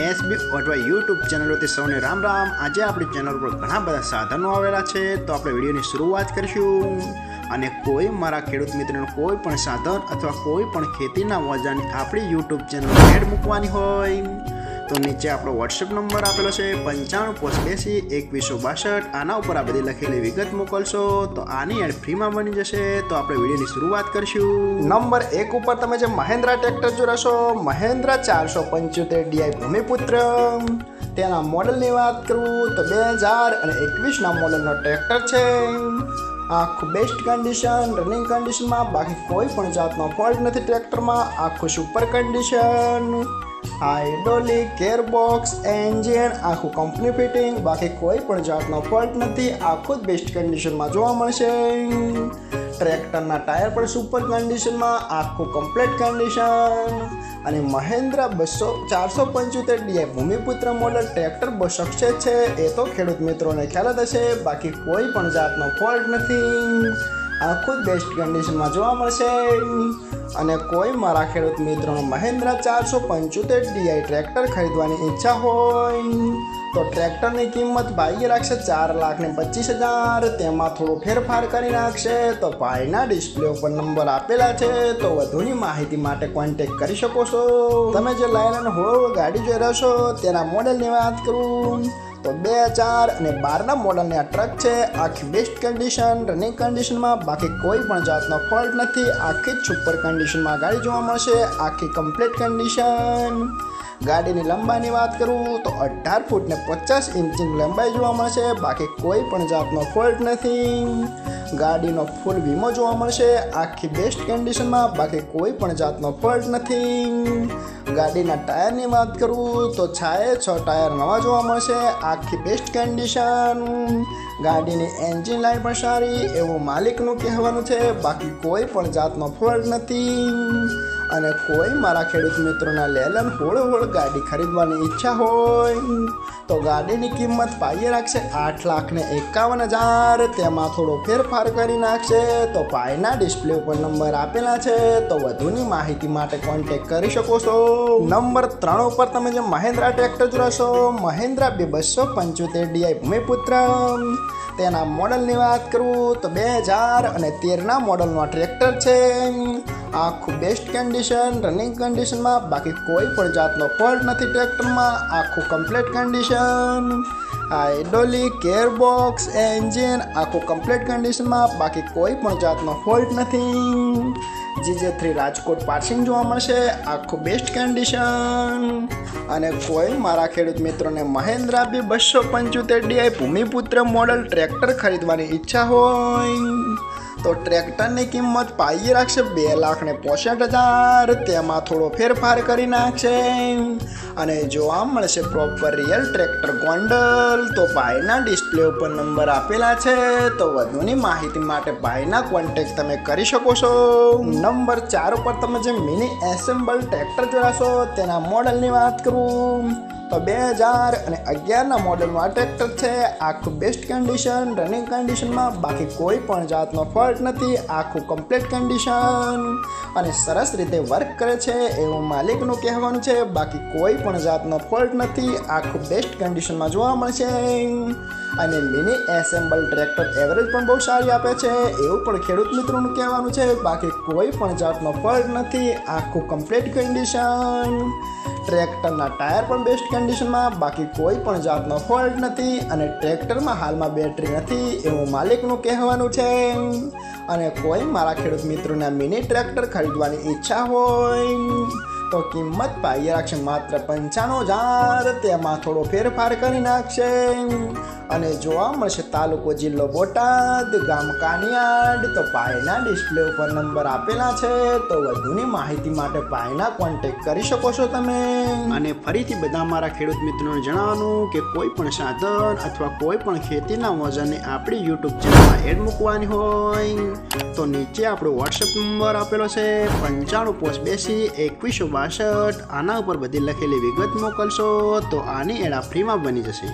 SB અથવા YouTube ચેનલોથી સૌને રામ રામ। આજે આપણી ચેનલ પર ઘણા બધા સાધનો આવેલા છે, તો આપણે વિડીયોની શરૂઆત કરીશું। અને કોઈ મારા ખેડૂત મિત્રોને કોઈ પણ સાધન અથવા કોઈ પણ ખેતીના ઓજારની આપણી યુટ્યુબ ચેનલ એડ મૂકવાની હોય તો નીચે આપણો વોટ્સએપ નંબર આપેલો છે 95822162। આના ઉપર આ બધી લખેલી વિગત મોકલશો તો આની એડ ફ્રીમાં બની જશે। તો આપણે વિડીયોની શરૂઆત કરીશું। નંબર 1 ઉપર તમે જે મહેન્દ્રા ટ્રેક્ટર જોશો, મહેન્દ્રા 475 DI ભૂમિપુત્ર, તેના મોડલની વાત કરું તો 2021ના મોડલનો ટ્રેક્ટર છે। આખું બેસ્ટ કન્ડિશન, રનિંગ કન્ડિશનમાં, બાકી કોઈ પણ જાતનો ફોલ્ટ નથી ટ્રેક્ટરમાં। આખું super condition, hydraulic, gearbox, engine આખું કંપની ફિટિંગ, બાકી કોઈ પણ જાતનો ફોલ્ટ નથી। આખું જ બેસ્ટ કન્ડિશનમાં જોવા મળશે। ટ્રેક્ટરના ટાયર પણ સુપર કન્ડિશનમાં, આખું કમ્પ્લીટ કન્ડિશન। અને Mahindra 475 DI Bhumiputra model tractor બહુ સક્સેસ છે, એ તો ખેડૂત મિત્રોને ખ્યાલ જ હશે। બાકી કોઈ પણ જાતનો ફોલ્ટ નથી, આખું જ બેસ્ટ કન્ડિશનમાં જોવા મળશે। અને કોઈ મારા ખેડૂત મિત્રોનો મહેન્દ્રા 475 DI ટ્રેક્ટર ખરીદવાની ઈચ્છા હોય તો ટ્રેક્ટરની કિંમત ભાઈએ રાખશે 4,25,000। તેમાં થોડો ફેરફાર કરી નાખશે। તો ભાઈના ડિસ્પ્લે ઉપર નંબર આપેલા છે, તો વધુની માહિતી માટે કોન્ટેક્ટ કરી શકો છો। તમે જે લાયન હોળ ગાડી જોઈ રહ્યા છો તેના મોડલની વાત કરું તો 2012ના મોડલની આ ટ્રક છે। આખી બેસ્ટ કન્ડિશન, રનિંગ કન્ડિશનમાં, બાકી કોઈ પણ જાતનો ફોલ્ટ નથી। આખી જ સુપર કન્ડિશનમાં ગાડી જોવા મળશે, આખી કમ્પ્લીટ કન્ડિશન। ગાડીની લંબાઈની વાત કરું તો 18 ફૂટ ને 50 ઇંચની લંબાઈ જોવા મળશે, બાકી કોઈ પણ જાતનો ફોલ્ટ નથી। ગાડીનો ફૂલ વીમો જોવા મળશે, આખી બેસ્ટ કન્ડિશનમાં, બાકી કોઈ પણ જાતનો ફોલ્ટ નથી। ગાડીના ટાયરની વાત કરું તો 6 ટાયર નવા જોવા મળશે, આખી બેસ્ટ કન્ડિશન। ગાડીની એન્જિન લાઇન પણ સારી એવું માલિકનું કહેવાનું છે, બાકી કોઈ પણ જાતનો ફોલ્ટ નથી। અને કોઈ મારા ખેડૂત મિત્રોના લેલન હોળ ગાડી ખરીદવાની ઈચ્છા હોય તો ગાડીની કિંમત ભાઈએ રાખશે 8,51,000। તેમાં થોડો ફેરફાર કરી નાખશે। તો ભાઈના ડિસ્પ્લે ઉપર નંબર આપેલા છે, તો વધુની માહિતી માટે કોન્ટેક્ટ કરી શકો છો। નંબર 3 ઉપર તમે જે મહેન્દ્રા ટ્રેક્ટર જોશો, મહેન્દ્રા 275 DI ભૂમિપુત્ર, તેના મોડલની વાત કરું તો 2013ના મોડલનો ટ્રેક્ટર છે। આખું બેસ્ટ કન્ડિશન, રનિંગ કન્ડિશનમાં, બાકી કોઈ પણ જાતનો ફોલ્ટ નથી ટ્રેક્ટરમાં। આખું complete condition, hydraulic, gearbox, engine આખું કમ્પ્લીટ કન્ડિશનમાં, બાકી કોઈ પણ જાતનો ફોલ્ટ નથી। GJ3 રાજકોટ પાર્સિંગ જોવા મળશે, આખું બેસ્ટ કન્ડિશન। અને કોઈ મારા ખેડૂત મિત્રોને Mahindra 275 DI Bhumiputra model tractor ખરીદવાની ઈચ્છા હોય તો ટ્રેક્ટરની કિંમત ભાઈએ રાખશે 2,65,000। તેમાં થોડો ફેરફાર કરી નાખશે। અને જોવા મળશે પ્રોપર રિયલ ટ્રેક્ટર ગોંડલ। તો ભાઈના ડિસ્પ્લે ઉપર નંબર આપેલા છે, તો વધુની માહિતી માટે ભાઈના કોન્ટેક્ટ તમે કરી શકો છો। નંબર 4 ઉપર તમે જે મિની એસેમ્બલ ટ્રેક્ટર જોશો તેના મોડલની વાત કરું તો 2011ના મોડલનું આ ટ્રેક્ટર છે। આખું બેસ્ટ કન્ડિશન, રનિંગ કન્ડિશનમાં, બાકી કોઈ પણ જાતનો ફોલ્ટ નથી। આખું કમ્પ્લીટ કન્ડિશન અને સરસ રીતે વર્ક કરે છે એવું માલિકનું કહેવાનું છે, બાકી કોઈ પણ જાતનો ફોલ્ટ નથી। આખું બેસ્ટ કન્ડિશનમાં જોવા મળશે। અને મિની એસેમ્બલ ટ્રેક્ટર એવરેજ પણ બહુ સારી આપે છે એવું પણ ખેડૂત મિત્રોનું કહેવાનું છે, બાકી કોઈ પણ જાતનો ફોલ્ટ નથી। આખું કમ્પ્લીટ કન્ડિશન। ટ્રેક્ટરના ટાયર પણ બેસ્ટ કન્ડિશનમાં, બાકી કોઈ પણ જાતનો ફોલ્ટ નથી। અને ટ્રેક્ટરમાં હાલમાં બેટરી નથી એવું માલિકનું કહેવાનું છે। અને કોઈ મારા ખેડૂત મિત્રોને મિની ટ્રેક્ટર ખરીદવાની ઈચ્છા હોય તો કિંમત ભાઈએ રાખશે માત્ર 95,000। તેમાં થોડો ફેરફાર કરી નાખશે। અને જોવા મળશે તાલુકો જિલ્લો બોટાદ, ગામ કાનિયાડ। તો ભાઈના ડિસ્પ્લે ઉપર નંબર આપેલા છે, તો વધુની માહિતી માટે ભાઈના કોન્ટેક્ટ કરી શકો છો તમે। અને ફરીથી બધા મારા ખેડૂત મિત્રોને જણાવવાનું કે કોઈ પણ સાધન અથવા કોઈ પણ ખેતીના ઓજારની આપણી યુટ્યુબ ચેનલમાં એડ મૂકવાની હોય તો નીચે આપણો વોટ્સએપ નંબર આપેલો છે 95822162। આના ઉપર બધી લખેલી વિગત મોકલશો તો આની એડ ફ્રીમાં બની જશે।